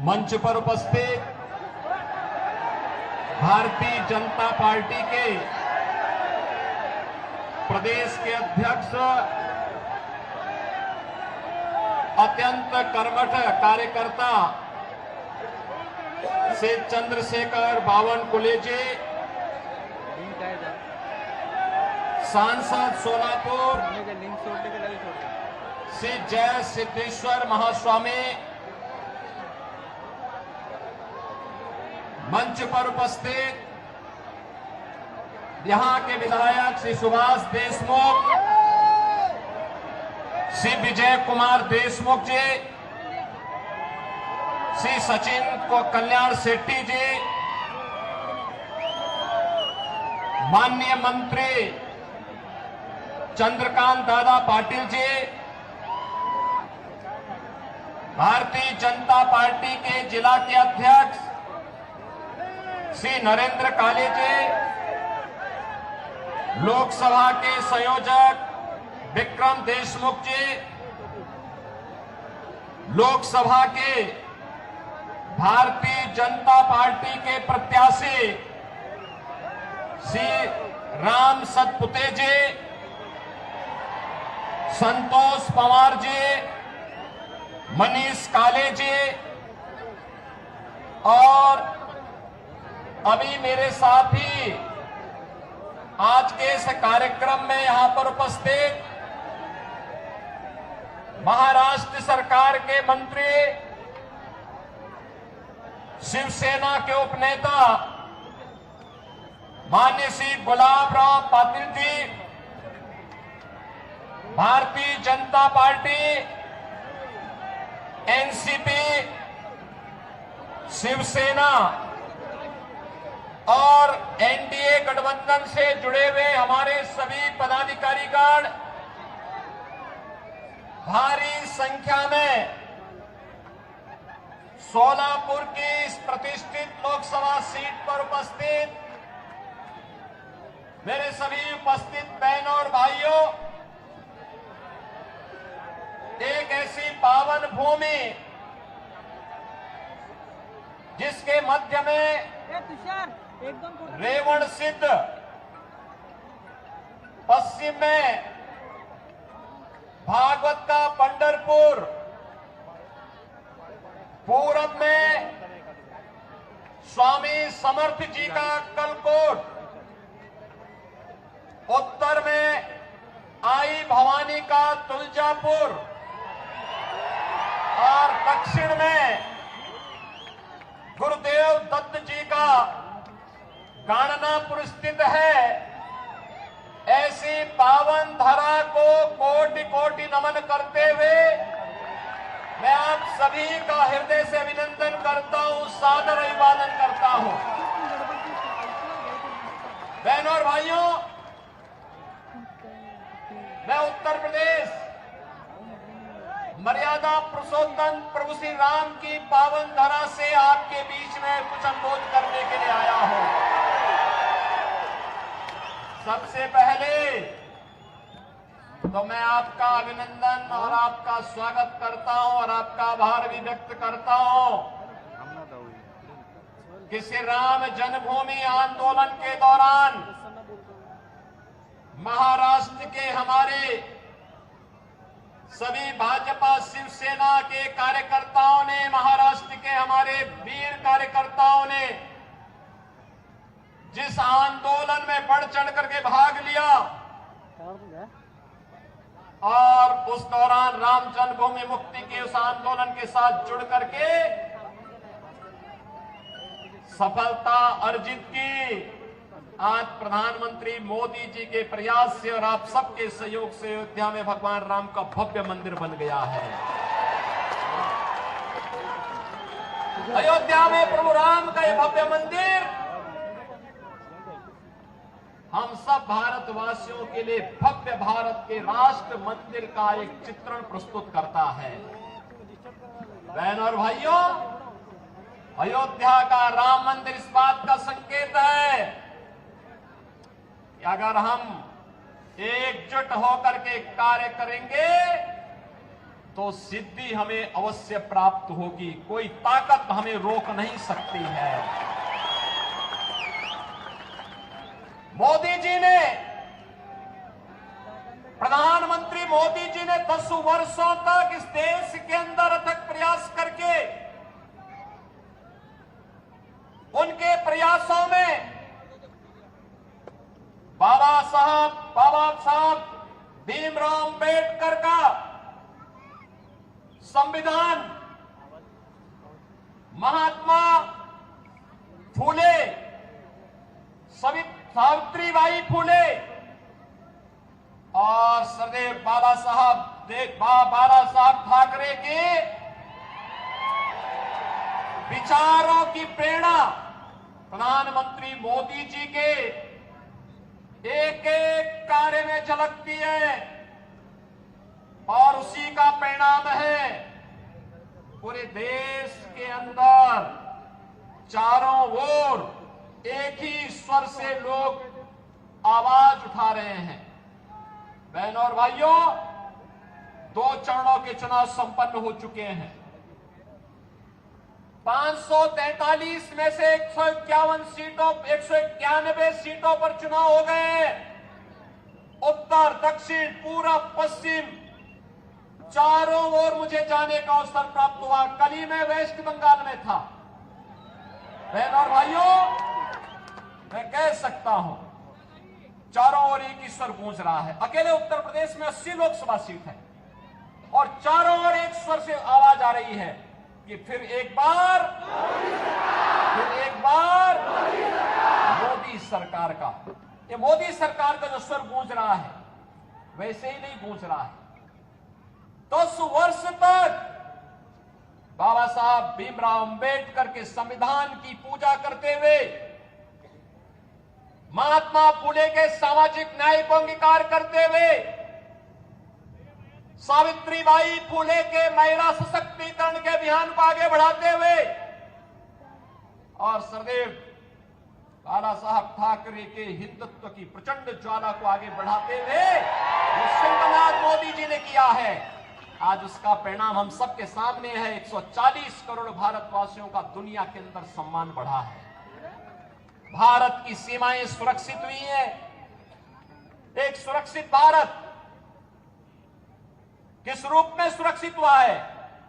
मंच पर उपस्थित भारतीय जनता पार्टी के प्रदेश के अध्यक्ष, अत्यंत कर्मठ कार्यकर्ता से चंद्रशेखर बावनकुले जी, सांसद सोलापुर श्री जय सिद्धेश्वर महास्वामी, मंच पर उपस्थित यहां के विधायक श्री सुभाष देशमुख, श्री विजय कुमार देशमुख जी, श्री सचिन को कल्याण शेट्टी जी, माननीय मंत्री चंद्रकांत दादा पाटिल जी, भारतीय जनता पार्टी के जिला के अध्यक्ष श्री नरेंद्र काले जी, लोकसभा के संयोजक विक्रम देशमुख जी, लोकसभा के भारतीय जनता पार्टी के प्रत्याशी श्री राम सतपुते जी, संतोष पवार जी, मनीष काले जी, और अभी मेरे साथ ही आज के इस कार्यक्रम में यहां पर उपस्थित महाराष्ट्र सरकार के मंत्री, शिवसेना के उपनेता माननीय श्री गुलाबराव पाटिल जी, भारतीय जनता पार्टी, एनसीपी, शिवसेना और एनडीए गठबंधन से जुड़े हुए हमारे सभी पदाधिकारीगण भारी संख्या में सोलापुर की इस प्रतिष्ठित लोकसभा सीट पर उपस्थित मेरे सभी उपस्थित बहनों और भाइयों, एक ऐसी पावन भूमि जिसके मध्य में रेवण सिद्ध, पश्चिम में भागवत का पंढरपुर, पूरब में स्वामी समर्थ जी का अक्कलकोट, उत्तर में आई भवानी का तुलजापुर और दक्षिण में गुरुदेव दत्त जी का गाणनापुर स्थित है। ऐसी पावन धरा को कोटि कोटि नमन करते हुए मैं आप सभी का हृदय से अभिनंदन करता हूं, सादर अभिवादन करता हूं। बहनों और भाइयों, मैं उत्तर प्रदेश मर्यादा पुरुषोत्तम प्रभु श्री राम की पावन धरा से आपके बीच में कुछ अनुरोध करने के लिए आया हूं। सबसे पहले तो मैं आपका अभिनंदन और आपका स्वागत करता हूं और आपका आभार भी व्यक्त करता हूं कि श्री राम जन्मभूमि आंदोलन के दौरान महाराष्ट्र के हमारे सभी भाजपा शिवसेना के कार्यकर्ताओं ने, महाराष्ट्र के हमारे वीर कार्यकर्ताओं ने जिस आंदोलन में बढ़ चढ़ करके भाग लिया और उस दौरान राम जन्मभूमि मुक्ति के उस आंदोलन के साथ जुड़ करके सफलता अर्जित की, आज प्रधानमंत्री मोदी जी के प्रयास से और आप सबके सहयोग से अयोध्या में भगवान राम का भव्य मंदिर बन गया है। अयोध्या में प्रभु राम का यह भव्य मंदिर हम सब भारतवासियों के लिए भव्य भारत के राष्ट्र मंदिर का एक चित्रण प्रस्तुत करता है। बहनों और भाइयों, अयोध्या का राम मंदिर इस बात का संकेत है कि अगर हम एकजुट होकर के कार्य करेंगे तो सिद्धि हमें अवश्य प्राप्त होगी। कोई ताकत हमें रोक नहीं सकती है। मोदी जी ने, प्रधानमंत्री मोदी जी ने 10 वर्षों तक इस देश के अंदर अथक प्रयास करके, उनके प्रयासों में बाबा साहब भीमराव अंबेडकर का संविधान, महात्मा फूले, सावित्रीबाई फूले और सरदेव बाला साहब ठाकरे के विचारों की प्रेरणा प्रधानमंत्री मोदी जी के एक एक कार्य में झलकती है और उसी का परिणाम है पूरे देश के अंदर चारों ओर एक ही स्वर से लोग आवाज उठा रहे हैं। बहनों और भाइयों, 2 चरणों के चुनाव संपन्न हो चुके हैं। 543 में से 191 सीटों पर चुनाव हो गए। उत्तर, दक्षिण, पूरब, पश्चिम चारों ओर मुझे जाने का अवसर प्राप्त हुआ। कल ही मैं वेस्ट बंगाल में था। बहनों और भाइयों, मैं कह सकता हूं चारों ओर एक ही स्वर गूंज रहा है। अकेले उत्तर प्रदेश में 80 लोकसभा सीट है और चारों ओर एक स्वर से आवाज आ रही है कि फिर एक बार मोदी सरकार का, ये मोदी सरकार का जो स्वर गूंज रहा है वैसे ही नहीं गूंज रहा है। 10 वर्ष तक बाबा साहब भीमराव अंबेडकर के संविधान की पूजा करते हुए, महात्मा फूले के सामाजिक न्याय को अंगीकार करते हुए, सावित्रीबाई फूले के महिला सशक्तिकरण के अभियान को आगे बढ़ाते हुए और सरदेव बाला साहब ठाकरे के हिंदुत्व की प्रचंड ज्वाला को आगे बढ़ाते हुए जो सिंहनाथ मोदी जी ने किया है, आज उसका परिणाम हम सबके सामने है। 140 करोड़ भारतवासियों का दुनिया के अंदर सम्मान बढ़ा है। भारत की सीमाएं सुरक्षित हुई है। एक सुरक्षित भारत किस रूप में सुरक्षित हुआ है?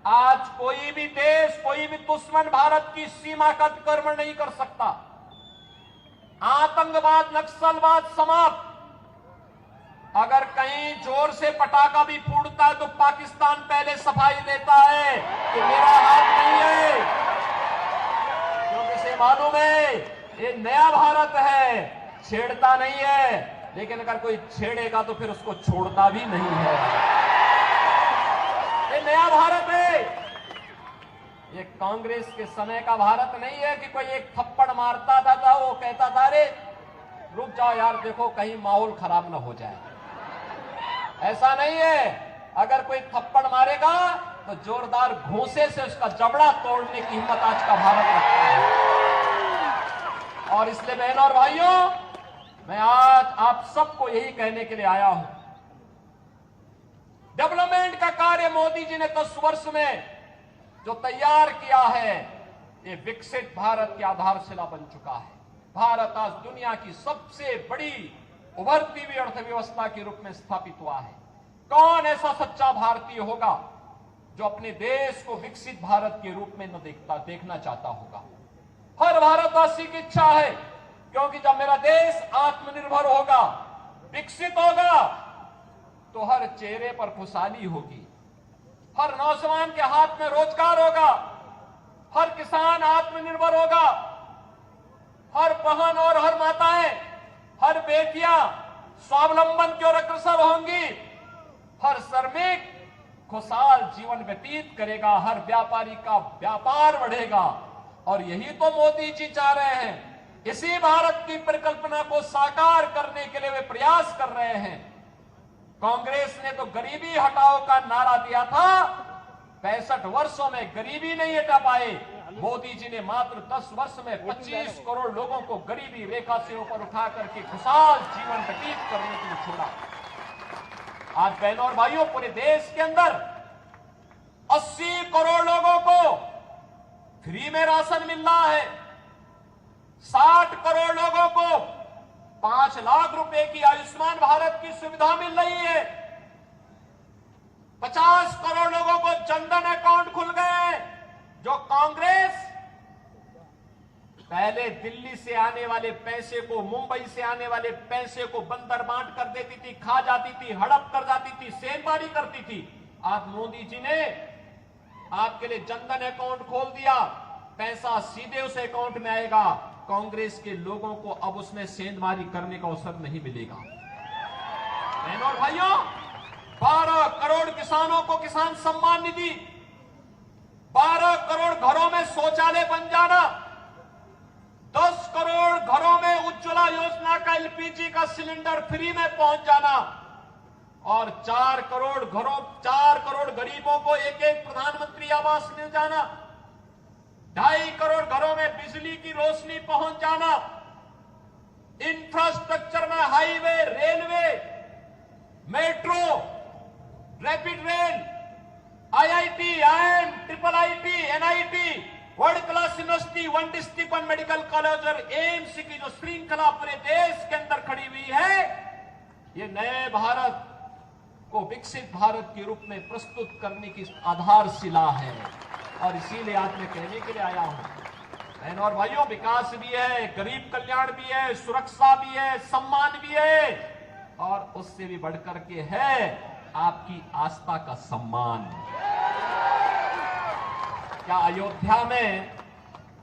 आज कोई भी देश, कोई भी दुश्मन भारत की सीमा का अतिक्रमण नहीं कर सकता। आतंकवाद, नक्सलवाद समाप्त। अगर कहीं जोर से पटाखा भी फूटता है तो पाकिस्तान पहले सफाई देता है कि मेरा हाथ नहीं है, क्योंकि इसे मालूम है ये नया भारत है, छेड़ता नहीं है। लेकिन अगर कोई छेड़ेगा तो फिर उसको छोड़ता भी नहीं है। ये नया भारत है। ये कांग्रेस के समय का भारत नहीं है कि कोई एक थप्पड़ मारता था वो कहता था अरे रुक जाओ यार, देखो कहीं माहौल खराब ना हो जाए। ऐसा नहीं है। अगर कोई थप्पड़ मारेगा तो जोरदार घूंसे से उसका जबड़ा तोड़ने की हिम्मत आज का भारत रखता है। और इसलिए बहनों और भाइयों, मैं आज आप सबको यही कहने के लिए आया हूं, डेवलपमेंट का कार्य मोदी जी ने 10 वर्ष में जो तैयार किया है, ये विकसित भारत की आधारशिला बन चुका है। भारत आज दुनिया की सबसे बड़ी उभरती हुई अर्थव्यवस्था के रूप में स्थापित हुआ है। कौन ऐसा सच्चा भारतीय होगा जो अपने देश को विकसित भारत के रूप में न देखना चाहता होगा? हर भारतवासी की इच्छा है, क्योंकि जब मेरा देश आत्मनिर्भर होगा, विकसित होगा, तो हर चेहरे पर खुशहाली होगी, हर नौजवान के हाथ में रोजगार होगा, हर किसान आत्मनिर्भर होगा, हर बहन और हर माताएं, हर बेटियां स्वावलंबन की ओर अग्रसर होंगी, हर श्रमिक खुशहाल जीवन व्यतीत करेगा, हर व्यापारी का व्यापार बढ़ेगा। और यही तो मोदी जी चाह रहे हैं। इसी भारत की परिकल्पना को साकार करने के लिए वे प्रयास कर रहे हैं। कांग्रेस ने तो गरीबी हटाओ का नारा दिया था, 65 वर्षों में गरीबी नहीं हटा पाए। मोदी जी ने मात्र 10 वर्ष में 25 करोड़ लोगों को गरीबी रेखा से ऊपर उठा करके खुशहाल जीवन व्यतीत करने के लिए छोड़ा। आज बहनों और भाइयों, पूरे देश के अंदर 80 करोड़ लोगों को फ्री में राशन मिल रहा है। 60 करोड़ लोगों को 5 लाख रुपए की आयुष्मान भारत की सुविधा मिल रही है। 50 करोड़ लोगों को जनधन अकाउंट खुल गए हैं। जो कांग्रेस पहले दिल्ली से आने वाले पैसे को, मुंबई से आने वाले पैसे को बंदर बांट कर देती थी, खा जाती थी, हड़प कर जाती थी, सेंधमारी करती थी, आज मोदी जी ने आपके लिए जनधन अकाउंट खोल दिया। पैसा सीधे उस अकाउंट में आएगा। कांग्रेस के लोगों को अब उसमें सेंधमारी करने का अवसर नहीं मिलेगा। बहनों और भाइयों, 12 करोड़ किसानों को किसान सम्मान निधि, 12 करोड़ घरों में शौचालय बन जाना, 10 करोड़ घरों में उज्ज्वला योजना का एलपीजी का सिलेंडर फ्री में पहुंच जाना और 4 करोड़ गरीबों को एक प्रधानमंत्री आवास मिल जाना, 2.5 करोड़ घरों में बिजली की रोशनी पहुंच जाना, इंफ्रास्ट्रक्चर में highway, railway, metro, rapid rail, IIT, IIM, triple IT, NIT, world class university, one district one medical college और एम्स की जो श्रृंखला पूरे देश के अंदर खड़ी हुई है, ये नए भारत को विकसित भारत के रूप में प्रस्तुत करने की आधारशिला है। और इसीलिए आज मैं कहने के लिए आया हूं, बहनों और भाइयों, विकास भी है, गरीब कल्याण भी है, सुरक्षा भी है, सम्मान भी है और उससे भी बढ़कर के है आपकी आस्था का सम्मान। क्या अयोध्या में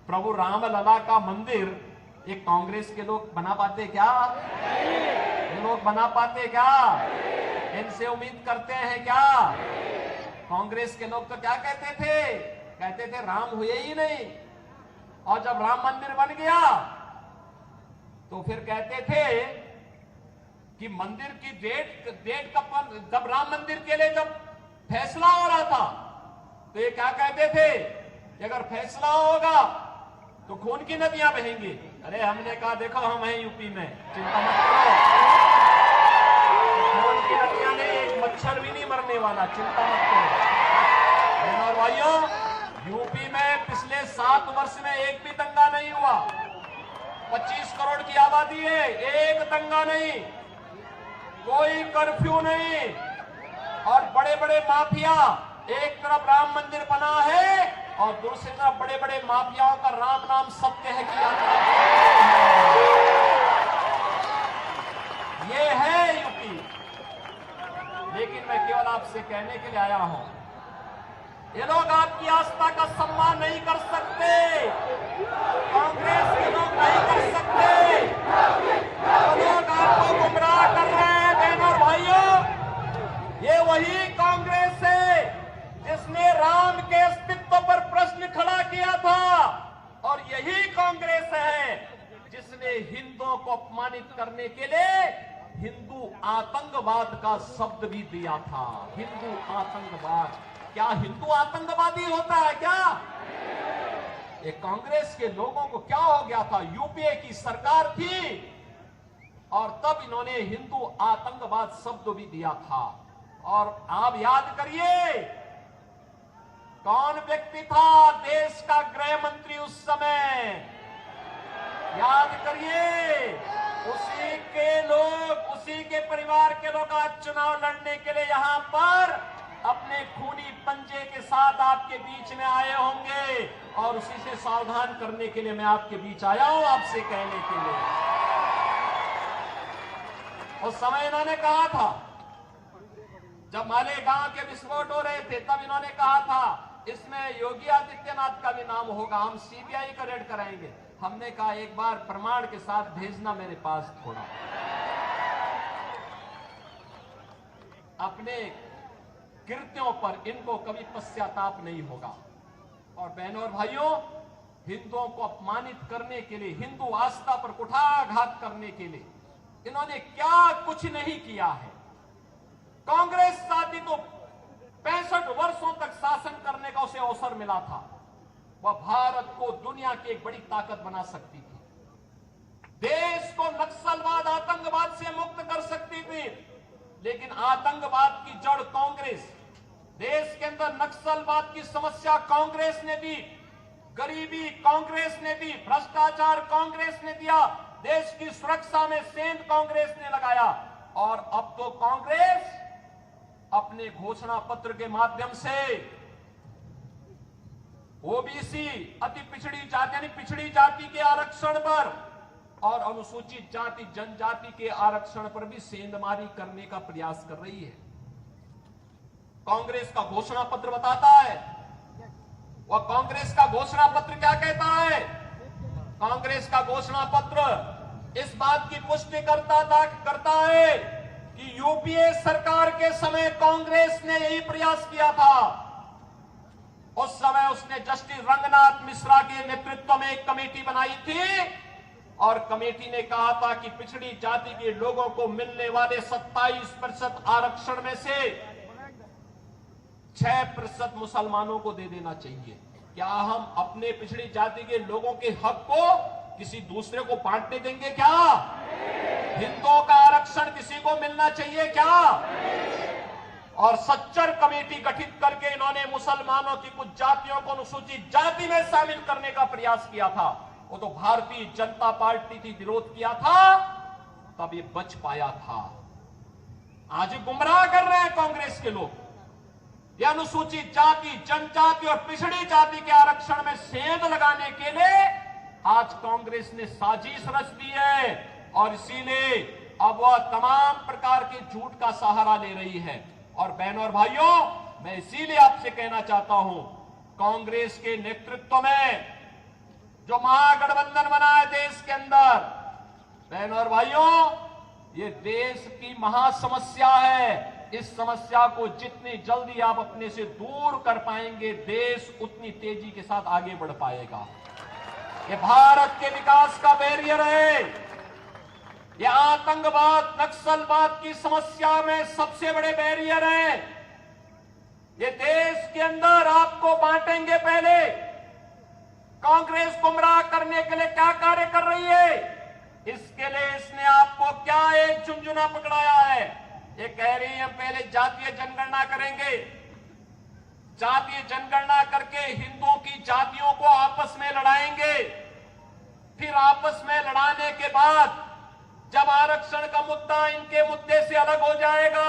प्रभु रामलला का मंदिर ये कांग्रेस के लोग बना पाते क्या? ये लोग बना पाते क्या? इनसे उम्मीद करते हैं क्या? कांग्रेस के लोग तो क्या कहते थे राम हुए ही नहीं, और जब राम मंदिर बन गया तो फिर कहते थे कि मंदिर की डेट कब, जब राम मंदिर के लिए जब फैसला हो रहा था तो ये क्या कहते थे, अगर फैसला होगा तो खून की नदियां बहेंगी। अरे हमने कहा देखो हम हैं यूपी में, चिंता मत करो, खून की नदियां नहीं, एक मच्छर भी नहीं मरने वाला, चिंता मत करो। और भाइयों, यूपी में पिछले 7 वर्ष में एक भी दंगा नहीं हुआ। 25 करोड़ की आबादी है, एक दंगा नहीं, कोई कर्फ्यू नहीं, और बड़े बड़े माफिया, एक तरफ राम मंदिर बना है और दूसरी तरफ बड़े बड़े माफियाओं का राम नाम सत्य है कि ये है यूपी। लेकिन मैं केवल आपसे कहने के लिए आया हूं, ये लोग आपकी आस्था का सम्मान नहीं कर सकते, कांग्रेस के लोग नहीं कर सकते, वो लोग आपको गुमराह कर रहे हैं। बहनों और भाइयों, ये वही कांग्रेस है जिसने राम के अस्तित्व पर प्रश्न खड़ा किया था, और यही कांग्रेस है जिसने हिंदुओं को अपमानित करने के लिए हिंदू आतंकवाद का शब्द भी दिया था। हिंदू आतंकवाद, क्या हिंदू आतंकवादी होता है क्या? ये कांग्रेस के लोगों को क्या हो गया था, यूपीए की सरकार थी और तब इन्होंने हिंदू आतंकवाद शब्द भी दिया था। और आप याद करिए कौन व्यक्ति था देश का गृह मंत्री उस समय, याद करिए, उसी के लोग, उसी के परिवार के लोग आज चुनाव लड़ने के लिए यहां पर अपने खूनी पंजे के साथ आपके बीच में आए होंगे, और उसी से सावधान करने के लिए मैं आपके बीच आया हूं, आपसे कहने के लिए। उस समय इन्होंने कहा था, जब मालेगांव के विस्फोट हो रहे थे, तब इन्होंने कहा था इसमें योगी आदित्यनाथ का भी नाम होगा, हम सीबीआई का रेड कराएंगे। हमने कहा एक बार प्रमाण के साथ भेजना मेरे पास थोड़ा। अपने कृत्यों पर इनको कभी पश्चाताप नहीं होगा। और बहनों और भाइयों, हिंदुओं को अपमानित करने के लिए, हिंदू आस्था पर कुठाराघात करने के लिए इन्होंने क्या कुछ नहीं किया है। कांग्रेस साथी तो 65 वर्षों तक शासन करने का उसे अवसर मिला था, वह भारत को दुनिया की एक बड़ी ताकत बना सकती थी, देश को नक्सलवाद, आतंकवाद से मुक्त कर सकती थी। लेकिन आतंकवाद की जड़ कांग्रेस, देश के अंदर नक्सलवाद की समस्या कांग्रेस ने दी, गरीबी कांग्रेस ने दी, भ्रष्टाचार कांग्रेस ने दिया, देश की सुरक्षा में सेंध कांग्रेस ने लगाया। और अब तो कांग्रेस अपने घोषणा पत्र के माध्यम से ओबीसी, अति पिछड़ी जाति यानी पिछड़ी जाति के आरक्षण पर और अनुसूचित जाति जनजाति के आरक्षण पर भी सेंधमारी करने का प्रयास कर रही है। कांग्रेस का घोषणा पत्र बताता है, वह कांग्रेस का घोषणा पत्र क्या कहता है? कांग्रेस का घोषणा पत्र इस बात की पुष्टि करता है कि यूपीए सरकार के समय कांग्रेस ने यही प्रयास किया था। उस समय उसने जस्टिस रंगनाथ मिश्रा के नेतृत्व में एक कमेटी बनाई थी और कमेटी ने कहा था कि पिछड़ी जाति के लोगों को मिलने वाले 27% आरक्षण में से 6% मुसलमानों को दे देना चाहिए। क्या हम अपने पिछड़ी जाति के लोगों के हक को किसी दूसरे को बांटने देंगे क्या? हिंदुओं का आरक्षण किसी को मिलना चाहिए क्या? और सच्चर कमेटी गठित करके इन्होंने मुसलमानों की कुछ जातियों को अनुसूचित जाति में शामिल करने का प्रयास किया था। वो तो भारतीय जनता पार्टी थी, विरोध किया था, तब ये बच पाया था। आज गुमराह कर रहे हैं कांग्रेस के लोग। ये अनुसूचित जाति, जनजाति और पिछड़ी जाति के आरक्षण में सेंध लगाने के लिए आज कांग्रेस ने साजिश रच दी है और इसीलिए अब वह तमाम प्रकार के झूठ का सहारा ले रही है। और बहनों और भाइयों, मैं इसीलिए आपसे कहना चाहता हूं, कांग्रेस के नेतृत्व में जो महागठबंधन बना है देश के अंदर, बहनों और भाइयों, ये देश की महासमस्या है। इस समस्या को जितनी जल्दी आप अपने से दूर कर पाएंगे, देश उतनी तेजी के साथ आगे बढ़ पाएगा। ये भारत के विकास का बैरियर है। ये आतंकवाद, नक्सलवाद की समस्या में सबसे बड़े बैरियर है। ये देश के अंदर आपको बांटेंगे। पहले कांग्रेस गुमराह करने के लिए क्या कार्य कर रही है? इसके लिए इसने आपको क्या एक झुंझुना पकड़ाया है? ये कह रही है पहले जातीय जनगणना करेंगे, जातीय जनगणना करके हिंदुओं की जातियों को आपस में लड़ाएंगे, फिर आपस में लड़ाने के बाद जब आरक्षण का मुद्दा इनके मुद्दे से अलग हो जाएगा,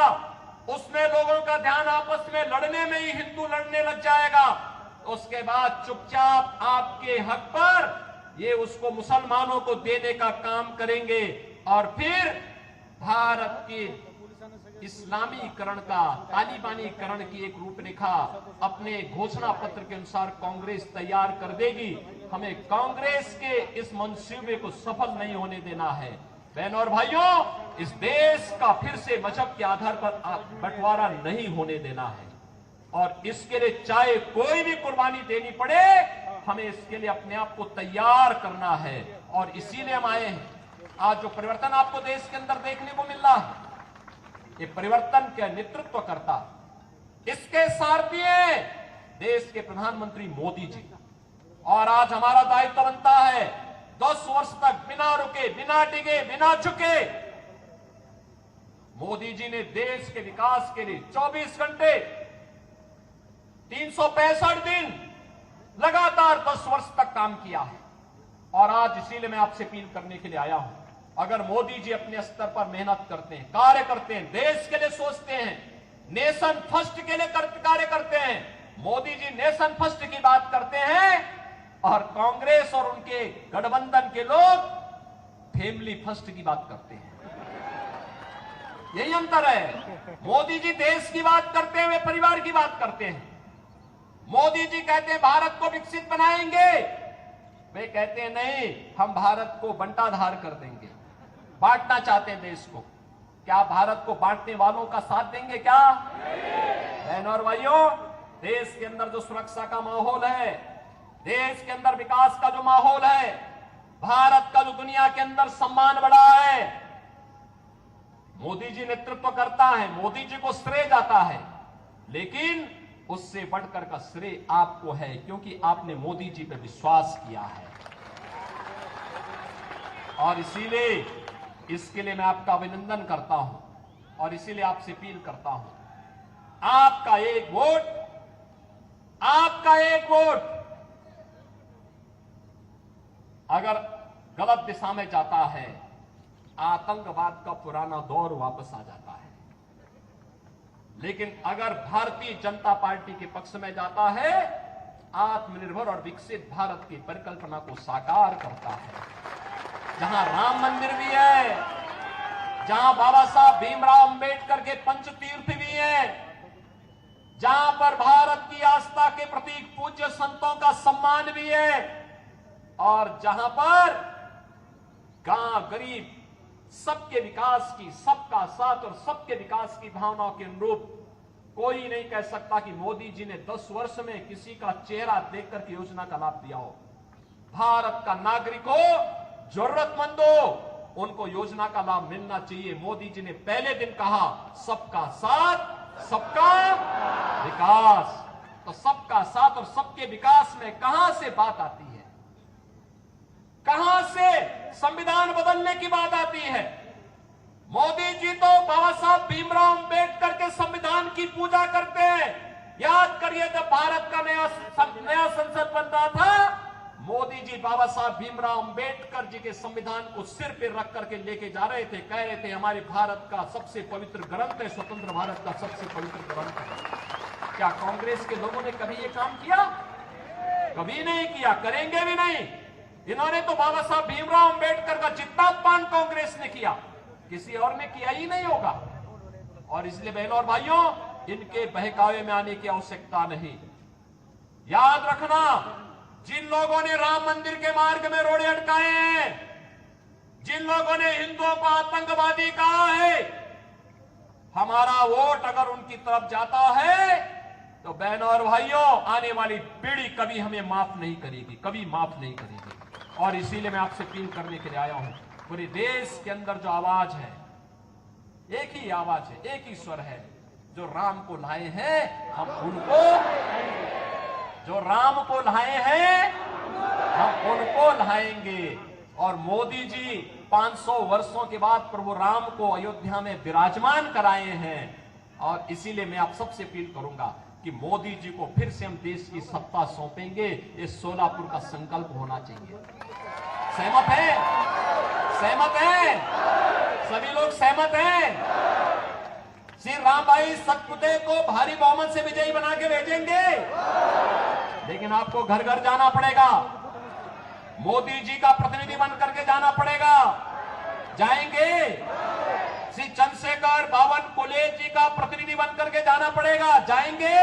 उसमें लोगों का ध्यान आपस में लड़ने में ही हिंदू लड़ने लग जाएगा, उसके बाद चुपचाप आपके हक पर ये उसको मुसलमानों को देने का काम करेंगे और फिर भारत के इस्लामीकरण का, तालिबानीकरण की एक रूपरेखा अपने घोषणा पत्र के अनुसार कांग्रेस तैयार कर देगी। हमें कांग्रेस के इस मंसूबे को सफल नहीं होने देना है। बहनों और भाइयों, इस देश का फिर से मजहब के आधार पर बंटवारा नहीं होने देना है और इसके लिए चाहे कोई भी कुर्बानी देनी पड़े, हमें इसके लिए अपने आप को तैयार करना है। और इसीलिए हम आए हैं। आज जो परिवर्तन आपको देश के अंदर देखने को मिल रहा है, ये परिवर्तन का नेतृत्व करता, इसके सारथी हैं देश के प्रधानमंत्री मोदी जी। और आज हमारा दायित्व बनता है 10 वर्ष तक बिना रुके, बिना डिगे, बिना झुके मोदी जी ने देश के विकास के लिए 24 घंटे 365 दिन लगातार 10 वर्ष तक काम किया है। और आज इसीलिए मैं आपसे अपील करने के लिए आया हूं, अगर मोदी जी अपने स्तर पर मेहनत करते हैं, कार्य करते हैं, देश के लिए सोचते हैं, नेशन फर्स्ट के लिए कार्य करते हैं, मोदी जी नेशन फर्स्ट की बात करते हैं और कांग्रेस और उनके गठबंधन के लोग फैमिली फर्स्ट की बात करते हैं। यही अंतर है। मोदी जी देश की बात करते हैं, वे परिवार की बात करते हैं। मोदी जी कहते हैं भारत को विकसित बनाएंगे, वे कहते हैं नहीं, हम भारत को बंटाधार कर देंगे, बांटना चाहते हैं देश को। क्या भारत को बांटने वालों का साथ देंगे क्या? बहनों और भाइयों, देश के अंदर जो सुरक्षा का माहौल है, देश के अंदर विकास का जो माहौल है, भारत का जो दुनिया के अंदर सम्मान बढ़ा है, मोदी जी नेतृत्व करता है, मोदी जी को श्रेय जाता है, लेकिन उससे बढ़कर का श्रेय आपको है, क्योंकि आपने मोदी जी पे विश्वास किया है। और इसीलिए इसके लिए मैं आपका अभिनंदन करता हूं और इसीलिए आपसे अपील करता हूं, आपका एक वोट, आपका एक वोट अगर गलत दिशा में जाता है, आतंकवाद का पुराना दौर वापस आ जाता है। लेकिन अगर भारतीय जनता पार्टी के पक्ष में जाता है, आत्मनिर्भर और विकसित भारत की परिकल्पना को साकार करता है। जहां राम मंदिर भी है, जहां बाबा साहब भीमराव अंबेडकर के पंचतीर्थ भी हैं, जहां पर भारत की आस्था के प्रतीक पूज्य संतों का सम्मान भी है, और जहां पर गांव गरीब सबके विकास की, सबका साथ और सबके विकास की भावनाओं के अनुरूप कोई नहीं कह सकता कि मोदी जी ने 10 वर्ष में किसी का चेहरा देखकर के योजना का लाभ दिया हो। भारत का नागरिक हो, जरूरतमंद हो, उनको योजना का लाभ मिलना चाहिए। मोदी जी ने पहले दिन कहा सबका साथ, सबका विकास। तो सबका साथ और सबके विकास में कहां से बात आती है, कहां से संविधान बदलने की बात आती है? मोदी जी तो बाबा साहब भीमराव अंबेडकर के संविधान की पूजा करते हैं। याद करिए, जब भारत का नया संसद बन रहा था, मोदी जी बाबा साहब भीमराव अंबेडकर जी के संविधान को सिर पे रख करके लेके जा रहे थे, कह रहे थे हमारे भारत का सबसे पवित्र ग्रंथ है, स्वतंत्र भारत का सबसे पवित्र ग्रंथ है। क्या कांग्रेस के लोगों ने कभी ये काम किया? कभी नहीं किया, करेंगे भी नहीं। इन्होंने तो बाबा साहब भीमराव अंबेडकर का जितना अपमान कांग्रेस ने किया, किसी और ने किया ही नहीं होगा। और इसलिए बहनों और भाइयों, इनके बहकावे में आने की आवश्यकता नहीं। याद रखना, जिन लोगों ने राम मंदिर के मार्ग में रोड़े अटकाए हैं, जिन लोगों ने हिंदुओं को आतंकवादी कहा है, हमारा वोट अगर उनकी तरफ जाता है तो बहनों और भाइयों, आने वाली पीढ़ी कभी हमें माफ नहीं करेगी, कभी माफ नहीं करेगी। और इसीलिए मैं आपसे अपील करने के लिए आया हूं, पूरे देश के अंदर जो आवाज है, एक ही आवाज है, एक ही स्वर है। जो राम को लाए हैं हम उनको, जो राम को लाए हैं हम उनको लाएंगे। और मोदी जी 500 वर्षों के बाद प्रभु राम को अयोध्या में विराजमान कराए हैं। और इसीलिए मैं आप सबसे अपील करूंगा कि मोदी जी को फिर से हम देश की सत्ता सौंपेंगे। ये सोलापुर का संकल्प होना चाहिए। सहमत है? सहमत है? सभी लोग सहमत हैं? श्री राम भाई सतपुते को भारी बहुमत से विजयी बना के भेजेंगे, लेकिन आपको घर घर जाना पड़ेगा, मोदी जी का प्रतिनिधि बन करके जाना पड़ेगा। जाएंगे? श्री चंद्रशेखर बावनकुळे जी का प्रतिनिधि बन करके जाना पड़ेगा। जाएंगे?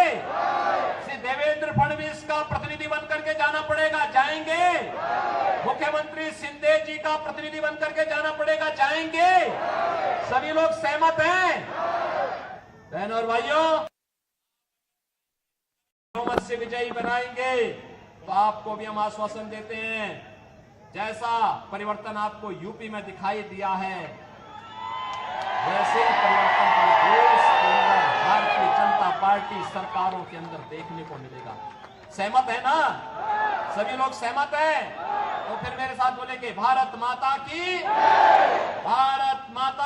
श्री देवेंद्र फडणवीस का प्रतिनिधि बन करके जाना पड़ेगा। जाएंगे? मुख्यमंत्री शिंदे जी का प्रतिनिधि बन करके जाना पड़ेगा। जाएंगे? सभी लोग सहमत हैं? बहनों और भाइयों, बहुमत से विजयी बनाएंगे तो आपको भी हम आश्वासन देते हैं, जैसा परिवर्तन आपको यूपी में दिखाई दिया है, वैसे ही परिवर्तन को देश के अंदर भारतीय जनता पार्टी सरकारों के अंदर देखने को मिलेगा। सहमत है ना? सभी लोग सहमत हैं? तो फिर मेरे साथ बोलेंगे, भारत माता की, भारत माता